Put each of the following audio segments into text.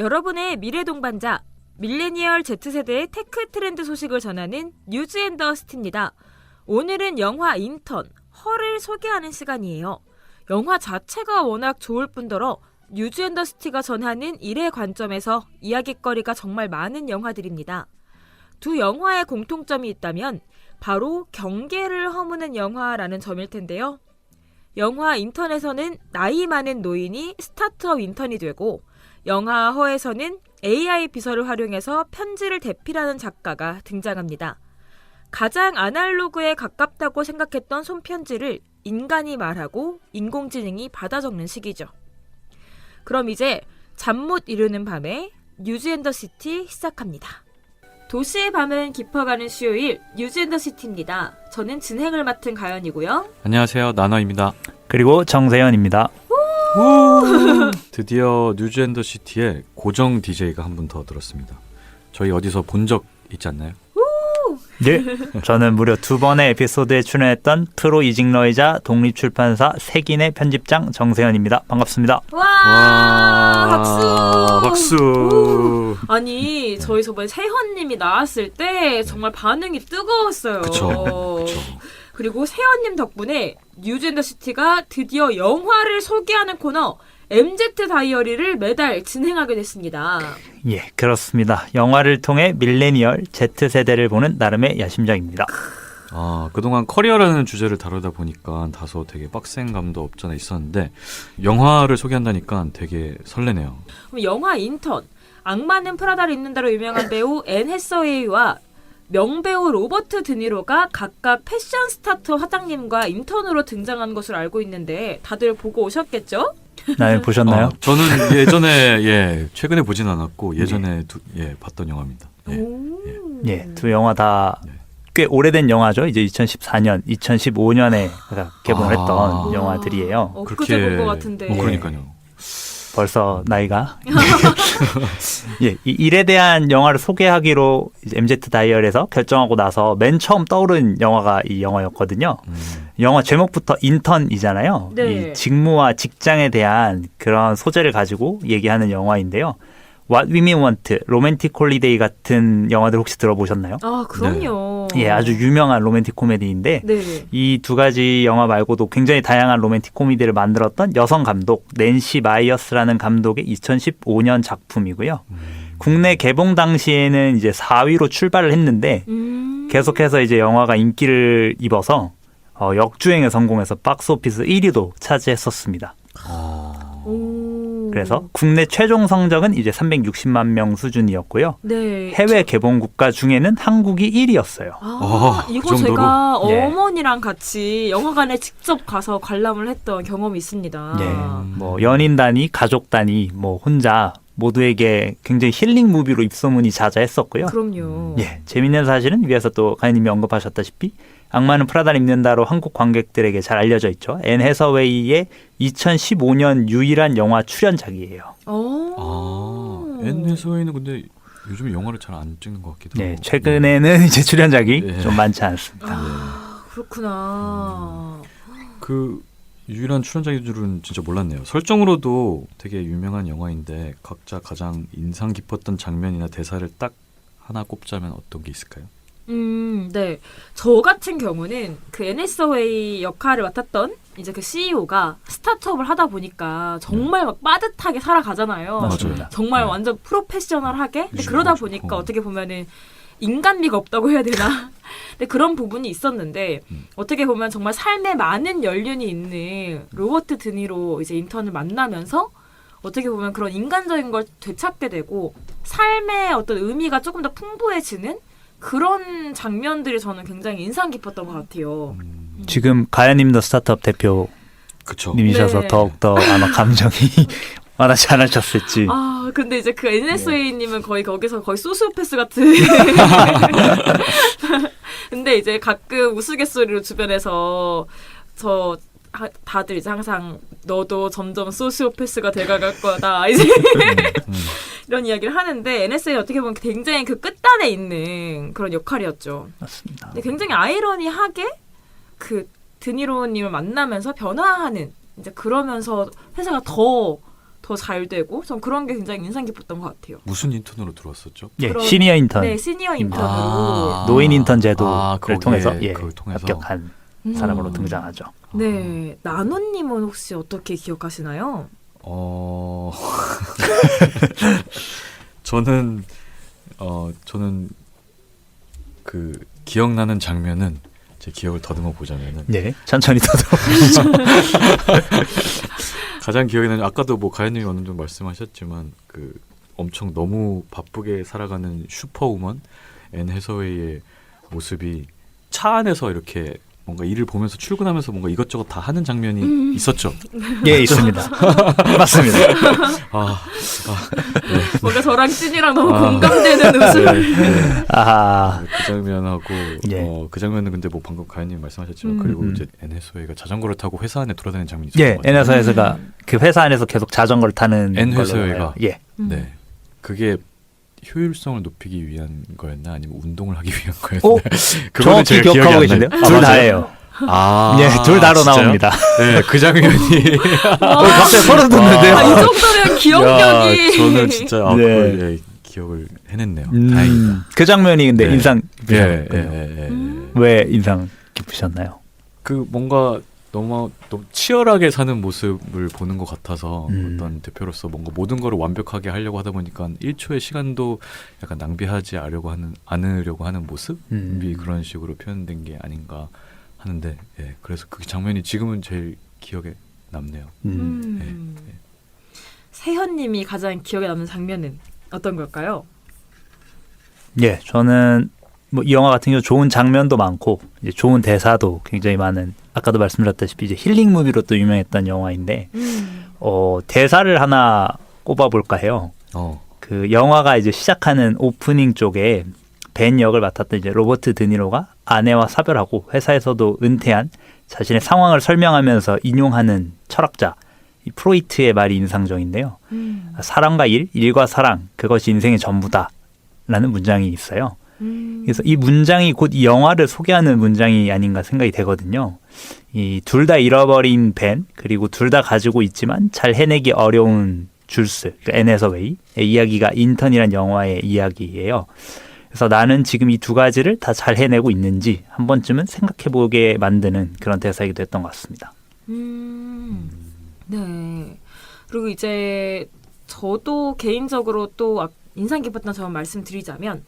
여러분의 미래 동반자, 밀레니얼 Z세대의 테크 트렌드 소식을 전하는 뉴즈 앤 더 시티입니다. 오늘은 영화 인턴, 헐을 소개하는 시간이에요. 영화 자체가 워낙 좋을 뿐더러 뉴즈 앤 더 시티가 전하는 일의 관점에서 이야깃거리가 정말 많은 영화들입니다. 두 영화의 공통점이 있다면 바로 경계를 허무는 영화라는 점일 텐데요. 영화 인턴에서는 나이 많은 노인이 스타트업 인턴이 되고 영화 허에서는 AI 비서를 활용해서 편지를 대필하는 작가가 등장합니다. 가장 아날로그에 가깝다고 생각했던 손편지를 인간이 말하고 인공지능이 받아 적는 시기죠. 그럼 이제 잠 못 이루는 밤에 뉴즈 앤 더 시티 시작합니다. 도시의 밤은 깊어가는 수요일 뉴즈 앤 더 시티입니다. 저는 진행을 맡은 가연이고요. 안녕하세요, 나너입니다. 그리고 정세현입니다. 드디어 뉴즈 앤 더 시티에 고정 DJ가 한 분 더 들었습니다. 저희 어디서 본 적 있지 않나요? 네, 저는 무려 2번의 에피소드에 출연했던 프로 이직러이자 독립출판사 색인의 편집장 정세현입니다. 반갑습니다. 와, 박수! 박수! 아니, 저희 저번에 세현님이 나왔을 때 정말 반응이 뜨거웠어요. 그쵸. 그리고 세현님 덕분에 뉴즈 앤 더 시티가 드디어 영화를 소개하는 코너 MZ 다이어리를 매달 진행하게 됐습니다. 예, 그렇습니다. 영화를 통해 밀레니얼 Z세대를 보는 나름의 야심작입니다. 그동안 커리어라는 주제를 다루다 보니까 다소 되게 빡센 감도 없잖아 있었는데 영화를 소개한다니까 되게 설레네요. 그럼 영화 인턴, 악마는 프라다를 입는다로 유명한 배우 앤 해서웨이와 명배우 로버트 드니로가 각각 패션 스타트 화장님과 인턴으로 등장한 것으로 알고 있는데 다들 보고 오셨겠죠? 네, 보셨나요? 저는 예전에 최근에 보진 않았고 예전에 봤던 영화입니다. 예, 두 영화 다 꽤 오래된 영화죠. 이제 2014년, 2015년에 개봉을 했던 영화들이에요. 엊그제 본 것 같은데. 그러니까요. 벌써 나이가 이 일에 대한 영화를 소개하기로 이제 MZ 다이얼에서 결정하고 나서 맨 처음 떠오른 영화가 이 영화였거든요. 영화 제목부터 인턴이잖아요. 네. 이 직무와 직장에 대한 그런 소재를 가지고 얘기하는 영화인데요. What Women Want, 로맨틱 홀리데이 같은 영화들 혹시 들어보셨나요? 아, 그럼요. 예, 아주 유명한 로맨틱 코미디인데 네. 이 두 가지 영화 말고도 굉장히 다양한 로맨틱 코미디를 만들었던 여성 감독 낸시 마이어스라는 감독의 2015년 작품이고요. 국내 개봉 당시에는 이제 4위로 출발을 했는데 계속해서 이제 영화가 인기를 입어서 역주행에 성공해서 박스오피스 1위도 차지했었습니다. 그래서 국내 최종 성적은 이제 360만 명 수준이었고요. 네. 해외 개봉 국가 중에는 한국이 1위였어요. 이거 그 정도로? 제가 예. 어머니랑 같이 영화관에 직접 가서 관람을 했던 경험이 있습니다. 네, 뭐 연인 단위, 가족 단위, 뭐 혼자 모두에게 굉장히 힐링 무비로 입소문이 자자했었고요. 그럼요. 예, 재밌는 사실은 위에서 또 가인님이 언급하셨다시피 악마는 프라다를 입는다로 한국 관객들에게 잘 알려져 있죠. 앤 해서웨이의 2015년 유일한 영화 출연작이에요. 앤 해서웨이는 근데 요즘 영화를 잘 안 찍는 것 같기도 하고. 네, 최근에는 이제 출연작이 좀 많지 않습니다. 그렇구나. 그 유일한 출연작인 줄은 진짜 몰랐네요. 설정으로도 되게 유명한 영화인데 각자 가장 인상 깊었던 장면이나 대사를 딱 하나 꼽자면 어떤 게 있을까요? 네. 저 같은 경우는 그 앤 해서웨이 역할을 맡았던 이제 그 CEO가 스타트업을 하다 보니까 정말 막 빠듯하게 살아가잖아요. 맞습니다. 정말 네. 완전 프로페셔널하게. 근데 그렇죠. 그러다 보니까 어떻게 보면은 인간미가 없다고 해야 되나? 근데 그런 부분이 있었는데 어떻게 보면 정말 삶에 많은 연륜이 있는 로버트 드니로 이제 인턴을 만나면서 어떻게 보면 그런 인간적인 걸 되찾게 되고 삶의 어떤 의미가 조금 더 풍부해지는 그런 장면들이 저는 굉장히 인상 깊었던 것 같아요. 지금 가야님도 스타트업 그쵸. 대표님이셔서 네. 더욱더 아마 감정이 와닿지 않으셨을지. 근데 이제 그 NSA님은 거의 거기서 거의 소시오패스 같은. 근데 이제 가끔 우스갯소리로 주변에서 다들 이제 항상 너도 점점 소시오패스가 돼가갈 거다 이제 이런 이야기를 하는데 NSA 어떻게 보면 굉장히 그 끝단에 있는 그런 역할이었죠. 맞습니다. 근데 굉장히 아이러니하게 그 드니로님을 만나면서 변화하는 이제 그러면서 회사가 더 더 잘 되고 전 그런 게 굉장히 인상 깊었던 것 같아요. 무슨 인턴으로 들어왔었죠? 예, 그런- 시니어 인턴, 네, 시니어 인턴으로. 아. 노인 인턴 제도를 거기에 통해서, 예, 그걸 통해서. 합격한 음. 사람으로 등장하죠. 네, 나노님은 혹시 어떻게 기억하시나요? 저는 그 기억나는 장면은 제 기억을 더듬어 보자면은 네, 천천히 더도. 가장 기억에 나는 아까도 뭐 가연님이 어느 정도 말씀하셨지만 그 엄청 너무 바쁘게 살아가는 슈퍼우먼 앤 해서웨이의 모습이 차 안에서 이렇게 뭔가 일을 보면서 출근하면서 뭔가 이것저것 다 하는 장면이 있었죠. 예, 있습니다. 맞습니다. 뭔가 저랑 찐이랑 너무 공감되는 웃음. 네. 아하. 그 장면하고 예. 그 장면은 근데 뭐 방금 가연님 말씀하셨지만 그리고 이제 앤 해서웨이가 자전거를 타고 회사 안에 돌아다니는 장면이 있었던 예, 것 같아요. N회사에서가 그 회사 안에서 계속 자전거를 타는 N 걸로 회사회가. 알아요. 예. 네. 그게 효율성을 높이기 위한 거였나 아니면 운동을 하기 위한 거였나? 오, 그거는 정확히 제가 기억이 기억하고 안 계신데요? 나요. 둘 맞아요? 다예요. 예, 둘 다로 진짜요? 나옵니다. 네, 그 장면이 갑자기 소름 돋는데요. 아, 이 정도면 기억력이. 야, 저는 진짜 네. 그걸 기억을 해냈네요. 다행이다. 그 장면이 근데 네. 인상 예, 깊으셨군요. 왜 인상 깊으셨나요? 그 뭔가 너무 치열하게 사는 모습을 보는 것 같아서 음. 어떤 대표로서 뭔가 모든 거를 완벽하게 하려고 하다 보니까 1초의 시간도 약간 낭비하지 않으려고 하는 모습이 그런 식으로 표현된 게 아닌가 하는데 예, 그래서 그 장면이 지금은 제일 기억에 남네요. 세현님이 가장 기억에 남는 장면은 어떤 걸까요? 예, 저는 뭐 이 영화 같은 경우 좋은 장면도 많고 이제 좋은 대사도 굉장히 많은, 아까도 말씀드렸다시피 이제 힐링 무비로 또 유명했던 영화인데 대사를 하나 꼽아볼까 해요. 그 영화가 이제 시작하는 오프닝 쪽에 벤 역을 맡았던 이제 로버트 드니로가 아내와 사별하고 회사에서도 은퇴한 자신의 상황을 설명하면서 인용하는 철학자 이 프로이트의 말이 인상적인데요. 사랑과 일과 사랑, 그것이 인생의 전부다 라는 문장이 있어요. 그래서 이 문장이 곧 이 영화를 소개하는 문장이 아닌가 생각이 되거든요. 이 둘 다 잃어버린 벤, 그리고 둘 다 가지고 있지만 잘 해내기 어려운 줄스, 그러니까 앤 해서웨이의 이야기가 인턴이란 영화의 이야기예요. 그래서 나는 지금 이 두 가지를 다 잘 해내고 있는지 한 번쯤은 생각해보게 만드는 그런 대사이기도 했던 것 같습니다. 네. 그리고 이제 저도 개인적으로 또 인상 깊었던 점 말씀드리자면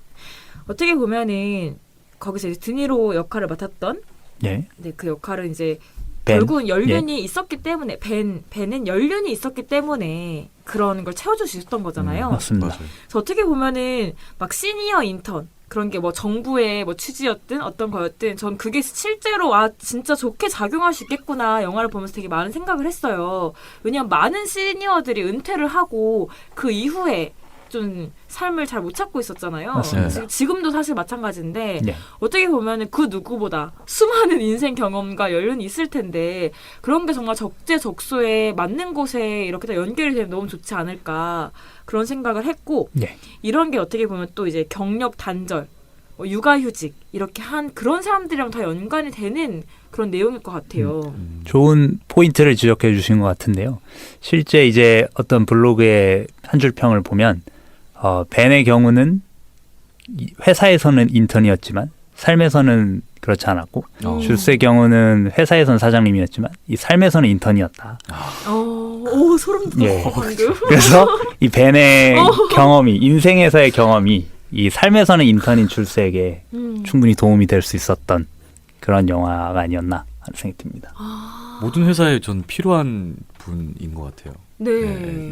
어떻게 보면은 거기서 이제 드니로 역할을 맡았던 예. 네, 그 역할은 이제 벤. 결국은 연륜이 있었기 때문에 벤은 연륜이 있었기 때문에 그런 걸 채워줄 수 있었던 거잖아요. 맞습니다. 맞아요. 그래서 어떻게 보면은 막 시니어 인턴 그런 게 뭐 정부의 뭐 취지였든 어떤 거였든 전 그게 실제로 진짜 좋게 작용할 수 있겠구나 영화를 보면서 되게 많은 생각을 했어요. 왜냐하면 많은 시니어들이 은퇴를 하고 그 이후에 좀 삶을 잘 못 찾고 있었잖아요. 맞습니다. 지금도 사실 마찬가지인데 네. 어떻게 보면은 그 누구보다 수많은 인생 경험과 연륜이 있을 텐데 그런 게 정말 적재적소에 맞는 곳에 이렇게 다 연결이 되면 너무 좋지 않을까 그런 생각을 했고 네. 이런 게 어떻게 보면 또 이제 경력 단절, 뭐 육아휴직 이렇게 한 그런 사람들이랑 다 연관이 되는 그런 내용일 것 같아요. 좋은 포인트를 지적해 주신 것 같은데요. 실제 이제 어떤 블로그의 한 줄 평을 보면 벤의 경우는 회사에서는 인턴이었지만 삶에서는 그렇지 않았고 줄스의 경우는 회사에서는 사장님이었지만 이 삶에서는 인턴이었다. 오 소름 돋았어 예. 방금. 그래서 이 벤의 경험이, 인생에서의 경험이 이 삶에서는 인턴인 줄스에게 충분히 도움이 될 수 있었던 그런 영화가 아니었나 하는 생각이 듭니다. 모든 회사에 전 필요한 분인 것 같아요. 네.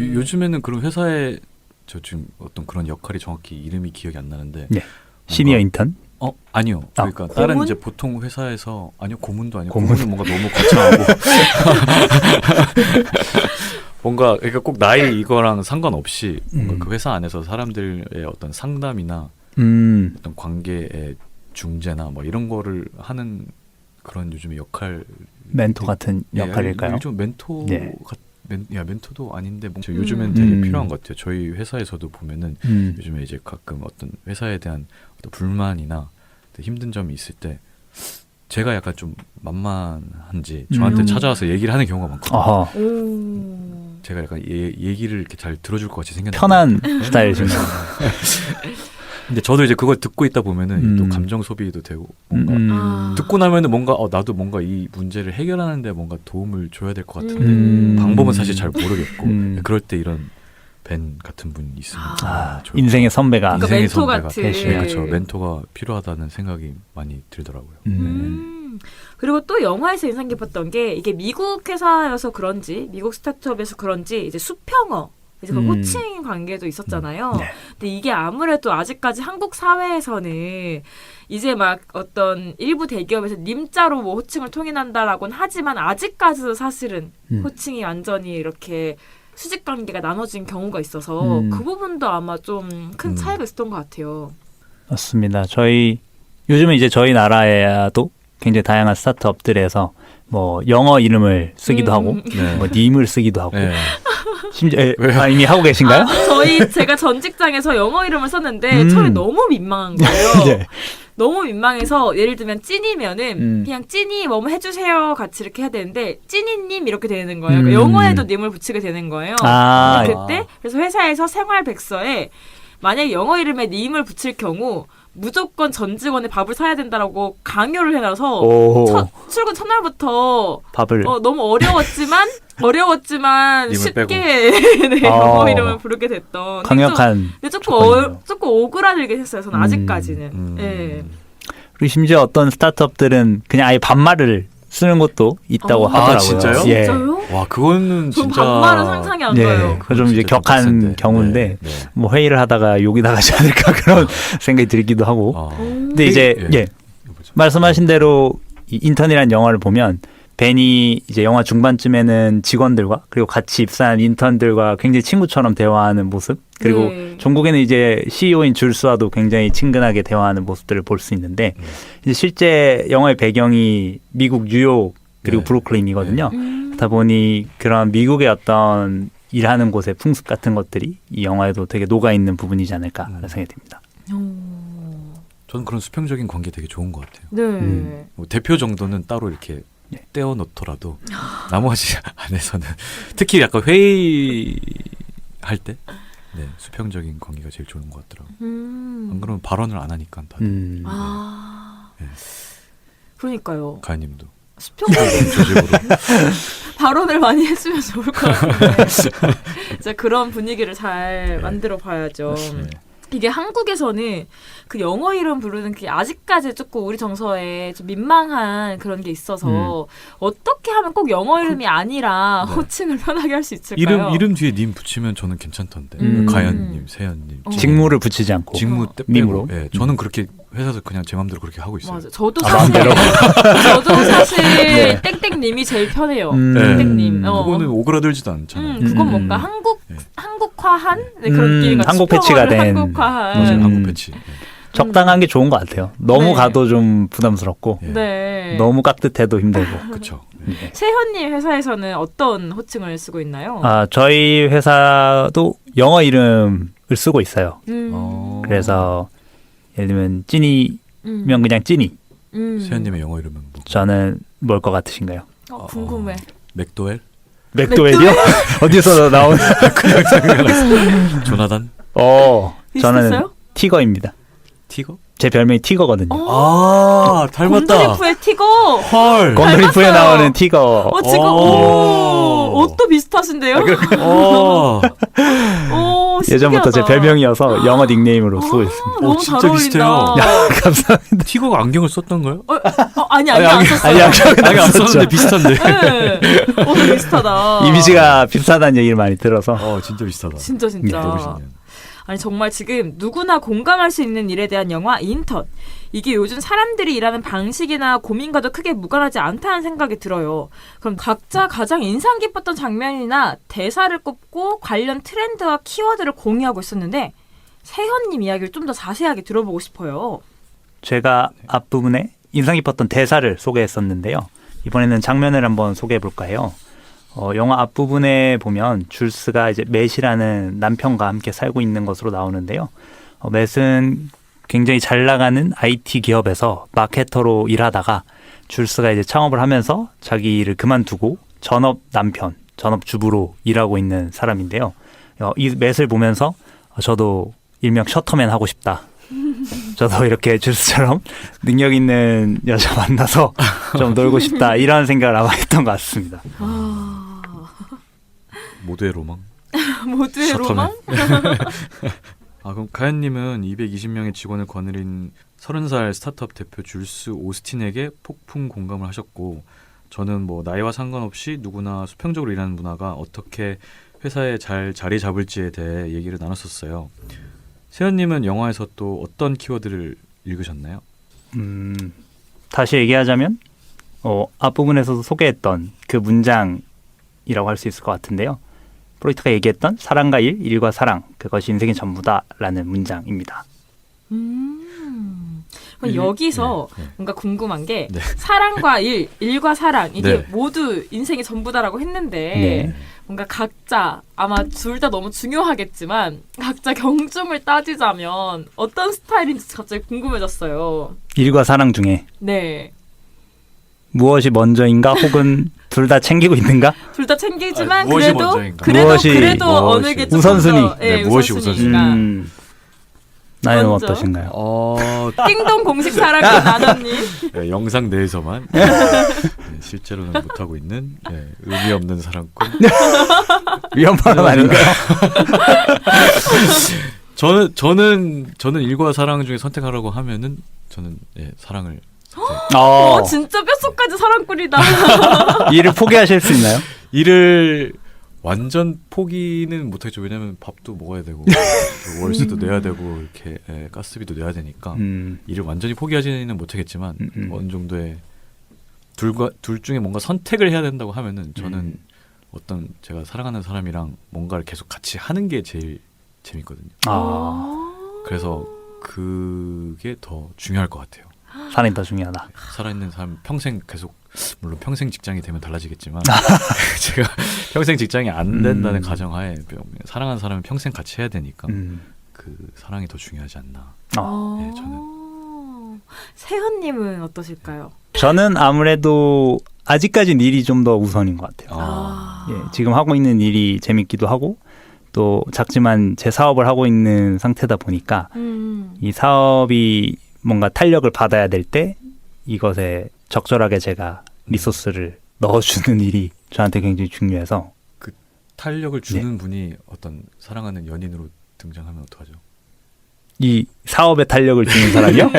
예, 요즘에는 그런 회사에 저 지금 어떤 그런 역할이 정확히 이름이 기억이 안 나는데 네. 시니어 인턴? 아니요. 그러니까 다른 고문? 이제 보통 회사에서 아니요 고문도 아니고 고문? 고문은 뭔가 너무 거창하고 뭔가 그러니까 꼭 나이 이거랑 상관없이 뭔가 그 회사 안에서 사람들의 어떤 상담이나 어떤 관계의 중재나 뭐 이런 거를 하는 그런 요즘의 역할 멘토 같은 역할일까요? 요즘 멘토 네. 멘토도 아닌데 요즘엔 되게 필요한 것 같아요. 저희 회사에서도 보면은 요즘에 이제 가끔 어떤 회사에 대한 어떤 불만이나 힘든 점이 있을 때 제가 약간 좀 만만한지 저한테 찾아와서 얘기를 하는 경우가 많거든요. 어허. 오. 제가 약간 얘기를 이렇게 잘 들어줄 것 같이 생겼는데 편한 스타일이신가요? 근데 저도 이제 그걸 듣고 있다 보면은 또 음. 감정 소비도 되고 뭔가 아. 듣고 나면은 뭔가 나도 뭔가 이 문제를 해결하는데 뭔가 도움을 줘야 될 것 같은데 방법은 사실 잘 모르겠고 그럴 때 이런 벤 같은 분이 있으면 좋을 인생의 선배가. 그러니까 인생의 멘토 선배가. 같은. 네, 그렇죠. 멘토가 필요하다는 생각이 많이 들더라고요. 그리고 또 영화에서 인상 깊었던 게 이게 미국 회사여서 그런지 미국 스타트업에서 그런지 이제 수평어 이제 그 호칭 관계도 있었잖아요. 네. 근데 이게 아무래도 아직까지 한국 사회에서는 이제 막 어떤 일부 대기업에서 님자로 뭐 호칭을 통일한다라고는 하지만 아직까지도 사실은 호칭이 완전히 이렇게 수직 관계가 나눠진 경우가 있어서 그 부분도 아마 좀 큰 차이가 있었던 것 같아요. 맞습니다. 요즘은 이제 저희 나라에도 굉장히 다양한 스타트업들에서 뭐 영어 이름을 쓰기도 하고 네. 뭐 님을 쓰기도 하고 네. 심지어 이미 하고 계신가요? 제가 전 직장에서 영어 이름을 썼는데 처음에 너무 민망한 거예요. 네. 너무 민망해서 예를 들면 찐이면은 그냥 찐이 뭐뭐 해주세요 같이 이렇게 해야 되는데 찐이님 이렇게 되는 거예요. 그러니까 영어에도 님을 붙이게 되는 거예요. 근데 그때 그래서 회사에서 생활백서에 만약에 영어 이름에 님을 붙일 경우 무조건 전 직원이 밥을 사야 된다라고 강요를 해놔서 출근 첫날부터 밥을 너무 어려웠지만 쉽게 네, 영어 이름을 부르게 됐던 강력한 근데 조금 오그라들긴 했어요. 저는 아직까지는. 네. 그리고 심지어 어떤 스타트업들은 그냥 아예 반말을 쓰는 것도 있다고 하더라고요. 진짜요? 예. 진짜요? 와 그거는 전 진짜 반말은 상상이 안 네, 가요. 그거 좀 이제 진짜 좀 격한 빡센데. 경우인데 네, 네. 뭐 회의를 하다가 욕이 나가지 않을까 그런 생각이 들기도 하고. 근데 이제 말씀하신 대로 이 인턴이라는 영화를 보면 벤이 이제 영화 중반쯤에는 직원들과 그리고 같이 입사한 인턴들과 굉장히 친구처럼 대화하는 모습 그리고 종국에는 이제 CEO인 줄스와도 굉장히 친근하게 대화하는 모습들을 볼 수 있는데 이제 실제 영화의 배경이 미국 뉴욕 그리고 브루클린이거든요. 그렇다 보니 그런 미국의 어떤 일하는 곳의 풍습 같은 것들이 이 영화에도 되게 녹아있는 부분이지 않을까라는 생각이 듭니다. 저는 그런 수평적인 관계 되게 좋은 것 같아요. 네. 뭐 대표 정도는 따로 이렇게 떼어놓더라도 나머지 안에서는 특히 약간 회의할 때 수평적인 관계가 제일 좋은 것 같더라고요. 안 그러면 발언을 안 하니까 다들. 네. 그러니까요. 가연님도 수평적인 조직으로 발언을 많이 했으면 좋을 것 같은데 진짜 그런 분위기를 잘 만들어 봐야죠. 이게 한국에서는 그 영어 이름 부르는 게 아직까지 조금 우리 정서에 좀 민망한 그런 게 있어서 어떻게 하면 꼭 영어 이름이 아니라 호칭을 편하게 할 수 있을까요? 이름 뒤에 님 붙이면 저는 괜찮던데. 가연님, 세연님. 직무를 붙이지 않고 직무 때 님으로. 빼고. 저는 그렇게 회사에서 그냥 제 마음대로 그렇게 하고 있어요. 맞아. 저도 사실 땡땡님이 제일 편해요. 땡땡님. 그거는 오그라들지도 않잖아요. 그건 뭔가 한국화한 그런 느낌인가. 한국 패치가 된 한국화한. 한국 패치. 적당한 게 좋은 것 같아요. 너무 네. 가도 좀 부담스럽고 네. 너무 깍듯해도 힘들고. 그렇죠. 세현님 회사에서는 어떤 호칭을 쓰고 있나요? 저희 회사도 영어 이름을 쓰고 있어요. 그래서 예를 들면 찐이면 그냥 찐이. 세연님의 영어 이름은 뭐? 저는 뭘 것 같으신가요? 궁금해. 맥도웰? 맥도웰이요? 어디서 나온? 그냥 생각났어. 조나단? 저는 비슷했어요? 티거입니다. 티거? 제 별명이 티거거든요. 닮았다. 곰돌이프의 티거. 헐. 곰돌이프에 닮았어요. 나오는 티거. 지금 옷도 비슷하신데요? 예전부터 제 별명이어서 영어 닉네임으로 쓰고 있습니다. 너무 진짜 잘 비슷해요. 어울린다. 감사합니다. 티거가 안경을 썼던가요? 아니 안 썼어요. 안경 안 썼는데 비슷한데. 네. 너무 비슷하다. 이미지가 비슷하다는 얘기를 많이 들어서. 진짜 비슷하다. 진짜. 너무 신기해요. 아니 정말 지금 누구나 공감할 수 있는 일에 대한 영화 인턴. 이게 요즘 사람들이 일하는 방식이나 고민과도 크게 무관하지 않다는 생각이 들어요. 그럼 각자 가장 인상 깊었던 장면이나 대사를 꼽고 관련 트렌드와 키워드를 공유하고 있었는데 세현님 이야기를 좀 더 자세하게 들어보고 싶어요. 제가 앞부분에 인상 깊었던 대사를 소개했었는데요. 이번에는 장면을 한번 소개해 볼까 해요. 영화 앞부분에 보면 줄스가 이제 맷이라는 남편과 함께 살고 있는 것으로 나오는데요. 맷은 굉장히 잘 나가는 IT 기업에서 마케터로 일하다가 줄스가 이제 창업을 하면서 자기 일을 그만두고 전업 남편, 전업주부로 일하고 있는 사람인데요. 이 맷을 보면서 저도 일명 셔터맨 하고 싶다. 저도 이렇게 줄스처럼 능력 있는 여자 만나서 좀 놀고 싶다. 이런 생각을 아마 했던 것 같습니다. 모두의 로망. 모두의 셔터맨. 로망? 그럼 가연님은 220명의 직원을 거느린 30살 스타트업 대표 줄스 오스틴에게 폭풍 공감을 하셨고, 저는 뭐 나이와 상관없이 누구나 수평적으로 일하는 문화가 어떻게 회사에 잘 자리 잡을지에 대해 얘기를 나눴었어요. 세연님은 영화에서 또 어떤 키워드를 읽으셨나요? 다시 얘기하자면 앞부분에서도 소개했던 그 문장이라고 할 수 있을 것 같은데요. 프로이트가 얘기했던 사랑과 일과 사랑, 그것이 인생의 전부다라는 문장입니다. 그럼 여기서 네. 뭔가 궁금한 게 네. 사랑과 일과 사랑 이게 네. 모두 인생의 전부다라고 했는데 네. 뭔가 각자 아마 둘 다 너무 중요하겠지만 각자 경중을 따지자면 어떤 스타일인지 갑자기 궁금해졌어요. 일과 사랑 중에 네. 무엇이 먼저인가 혹은 둘 다 챙기고 있는가? 둘 다 챙기지만 무엇이 그래도 먼저인가? 그래도 무엇이 어느 게 조금 우선순위. 더, 네, 무엇이 우선순위인가. 나는 먼저. 어떠신가요? 띵동 공식 사랑꾼 나나님. 네, 영상 내에서만 실제로는 못하고 있는 의미 없는 사랑꾼. 위험한 아닌가요? 저는 일과 사랑 중에 선택하라고 하면은 저는 사랑을 진짜 뼛속까지 사랑꾼이다. 일을 포기하실 수 있나요? 일을 완전 포기는 못하겠죠. 왜냐면 밥도 먹어야 되고 또 월세도 내야 되고 이렇게 가스비도 내야 되니까 일을 완전히 포기하지는 못하겠지만 어느 정도의 둘 중에 뭔가 선택을 해야 된다고 하면은 저는 어떤 제가 사랑하는 사람이랑 뭔가를 계속 같이 하는 게 제일 재밌거든요. 그래서 그게 더 중요할 것 같아요. 사랑이 더 중요하다. 살아있는 사람 평생 계속, 물론 평생 직장이 되면 달라지겠지만 제가 평생 직장이 안 된다는 가정하에 사랑하는 사람은 평생 같이 해야 되니까 그 사랑이 더 중요하지 않나. 네, 저는. 세현님은 어떠실까요? 저는 아무래도 아직까지는 일이 좀 더 우선인 것 같아요. 예, 지금 하고 있는 일이 재밌기도 하고 또 작지만 제 사업을 하고 있는 상태다 보니까 이 사업이 뭔가 탄력을 받아야 될 때 이것에 적절하게 제가 리소스를 넣어주는 일이 저한테 굉장히 중요해서. 그 탄력을 주는 분이 어떤 사랑하는 연인으로 등장하면 어떡하죠? 이 사업에 탄력을 주는 사람이요?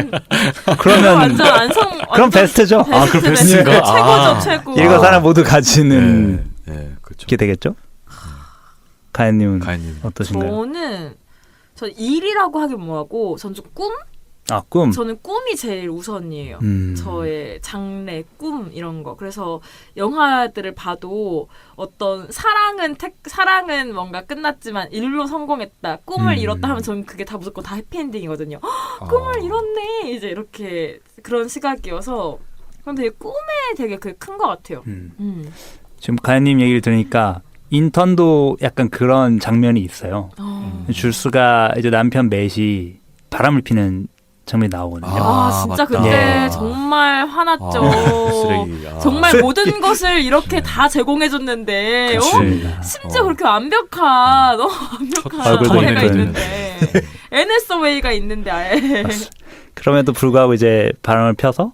그러면 완전 그럼 베스트죠. 그럼 베스트인가? 최고죠, 최고. 일과 사람 모두 가지는 그렇죠. 게 되겠죠? 가연님은 가연님 어떠신가요? 저 일이라고 하긴 뭐하고 전 좀 꿈? 꿈. 저는 꿈이 제일 우선이에요. 저의 장래, 꿈 이런 거. 그래서 영화들을 봐도 어떤 사랑은 뭔가 끝났지만 일로 성공했다. 꿈을 이뤘다 하면 저는 그게 다 무조건 다 해피엔딩이거든요. 꿈을 이뤘네. 이제 이렇게 그런 시각이어서 그럼 되게 꿈에 되게 그게 큰 것 같아요. 지금 가연님 얘기를 들으니까 인턴도 약간 그런 장면이 있어요. 줄스가 이제 남편 맷이 바람을 피는 장면이 나오거든요. 진짜 맞다. 그때 정말 화났죠. 쓰레기. 정말 모든 것을 이렇게 다 제공해줬는데 심지어 그렇게 완벽한 너무 완벽한 얼굴 아내가 보니까 있는데 NSW가 있는데 아예 그럼에도 불구하고 이제 바람을 펴서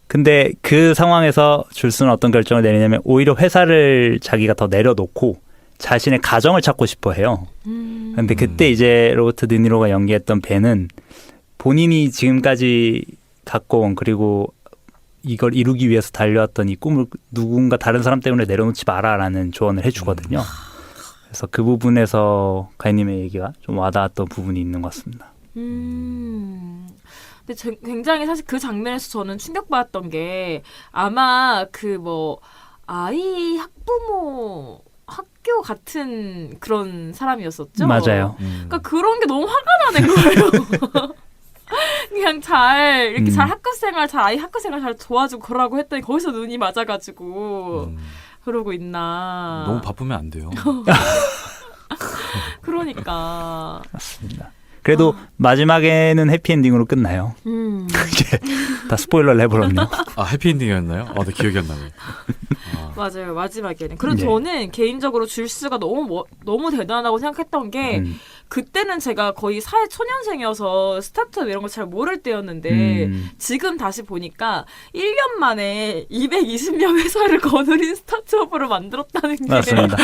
근데 그 상황에서 줄스는 어떤 결정을 내리냐면 오히려 회사를 자기가 더 내려놓고 자신의 가정을 찾고 싶어 해요. 근데 그때 이제 로버트 드니로가 연기했던 벤은 본인이 지금까지 갖고 온 그리고 이걸 이루기 위해서 달려왔던 이 꿈을 누군가 다른 사람 때문에 내려놓지 마라라는 조언을 해주거든요. 그래서 그 부분에서 가인님의 얘기가 좀 와닿았던 부분이 있는 것 같습니다. 근데 굉장히 사실 그 장면에서 저는 충격받았던 게 아마 그 뭐 아이 학부모 학교 같은 그런 사람이었었죠. 맞아요. 그러니까 그런 게 너무 화가 나는 거예요. 그냥 이렇게 잘 아이 학교 생활 잘 도와주고 그러라고 했더니 거기서 눈이 맞아가지고 그러고 있나. 너무 바쁘면 안 돼요. 그러니까. 맞습니다. 그래도 마지막에는 해피엔딩으로 끝나요. 이제 다 스포일러를 해버렸네요. 아 해피엔딩이었나요? 아, 네, 기억이 안 나네. 맞아요. 마지막에는. 그리고 네. 저는 개인적으로 줄스가 너무 대단하다고 생각했던 게 그때는 제가 거의 사회 초년생이어서 스타트업 이런 거 잘 모를 때였는데 지금 다시 보니까 1년 만에 220명 회사를 거느린 스타트업으로 만들었다는 게 맞습니다.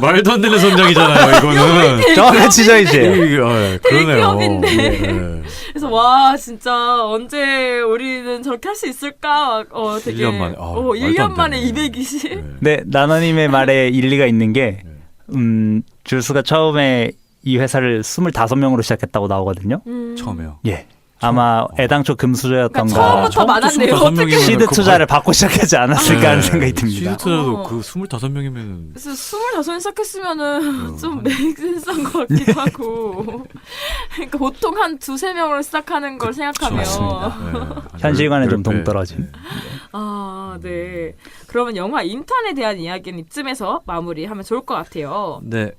말도 안 되는 성장이잖아요. 이거는. 정확한 지적이세요. 그러네요. 대기업인데. 네. 그래서 와 진짜 언제 우리는 저렇게 할 수 있을까? 되게 1년 만에. 1년 만에 220. 네, 나나님의 말에 일리가 있는 게 줄스가 처음에 이 회사를 25명으로 시작했다고 나오거든요. 처음에요. 예. 아마 애당초 금수저였던가 그러니까 처음부터 많았네요. 어떻게 시드 투자를 받고 시작하지 않았을까 하는 생각이 듭니다. 시드 투자도 그 25명이면 그래서 25에 시작했으면은 좀 메이크센스한 것 같기도 하고. 그러니까 보통 한 2-3명으로 시작하는 걸 생각하면. 맞습니다. 현실과는 좀 동떨어진. 아, 네. 그러면 영화 인턴에 대한 이야기는 이쯤에서 마무리하면 좋을 것 같아요. 네.